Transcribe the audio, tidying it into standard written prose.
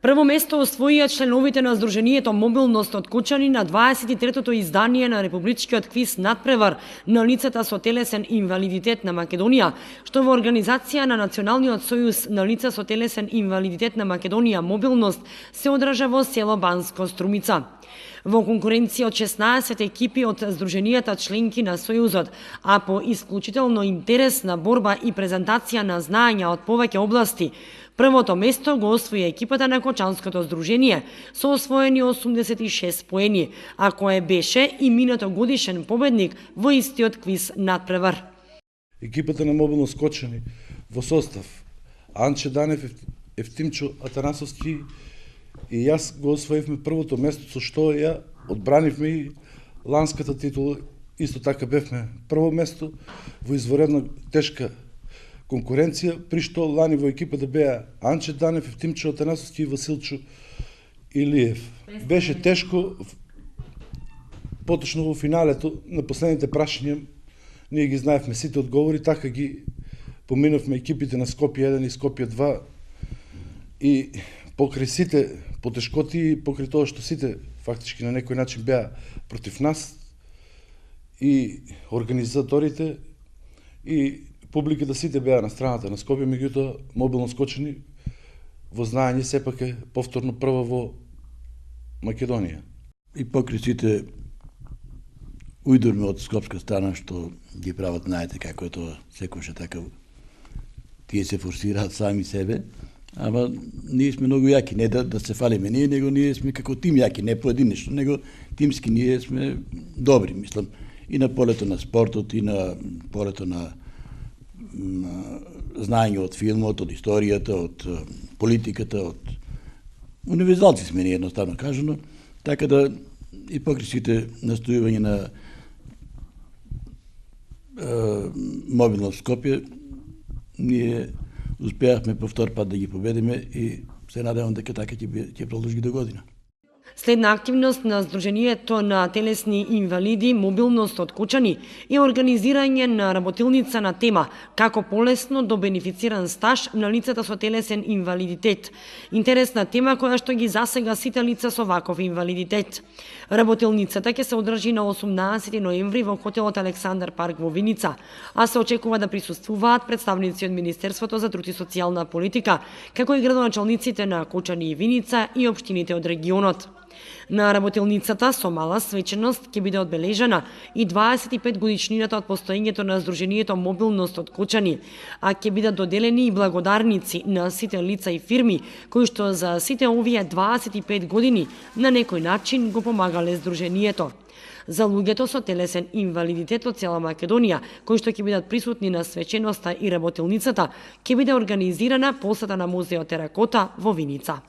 Прво место освоија членовите на Сдруженијето Мобилност од Кучани на 23-тото издание на Републичкиот квиз Надпревар на лицата со телесен инвалидитет на Македонија, што во организација на Националниот сојуз на лица со телесен инвалидитет на Македонија Мобилност се одржа во село Банско Струмица. Во конкуренција од 16 екипи од Сдруженијата членки на Сојузот, а по исклучително интересна борба и презентација на знаења од повеќе области, првото место го освои екипата на Кочанското Сдружение со освоени 86 поени, а кој беше и минатогодишен победник во истиот квиз Надпревар. Екипата на Мобилност Кочани во состав Анче Данев, Евтимчо Атанасовски и јас го освоивме првото место, со што ја одбранивме и ланската титула. Исто така бевме прво место во изворедна тешка конкуренција, при што лани во екипата беа Анче Данев, Евтимчо Атанасовски и Василчо Илиев. Беше тешко, поточно во финалето на последните прашања ние ги знаевме сите одговори, така ги поминавме екипите на Скопје 1 и Скопје 2 и покрај сите потешкоти и покрај тоа што сите фактички на некој начин беа против нас и организаторите и публиката сите беа на страната на Скопје, меѓутоа Мобилност Кочани во знаење сепак е повторно прва во Македонија. И покрај сите ујдурме од скопска страна што ги прават, знаете како е тоа, секојаш е така, тие се форсираат сами себе. Ама ние сме многу јаки, не да се фалиме ние, него ние сме како тим јаки, не поединечно, него тимски ние сме добри, мислам, и на полето на спортот, и на полето на знаење од филмот, од историјата, од политиката, од универзалци сме ние, едноставно кажано, така да и покрај сите настојување на Мобилност Скопје, ние успеавме по втор пат да ги победиме и се надевам дека така ќе продолжи до година. Следна активност на Сдруженијето на телесни инвалиди Мобилност од Кучани е организирање на работилница на тема како полесно до бенефициран стаж на лицата со телесен инвалидитет. Интересна тема која што ги засега сите лица со ваков инвалидитет. Работилницата ќе се одржи на 18 ноември во хотелот Александар парк во Виница, а се очекува да присуствуваат представници од Министерството за труд и социјална политика, како и градоначалниците на Кучани и Виница и општините од регионот. На работилницата со мала свеченост ќе биде одбележана и 25 годишнината од постоењето на Сдруженијето Мобилност од Кучани, а ќе бидат доделени и благодарници на сите лица и фирми кои што за сите овие 25 години на некој начин го помагале Сдруженијето. За луѓето со телесен инвалидитет од цела Македонија, кои што ќе бидат присутни на свеченоста и работилницата, ќе биде организирана посета на музеот Теракота во Виница.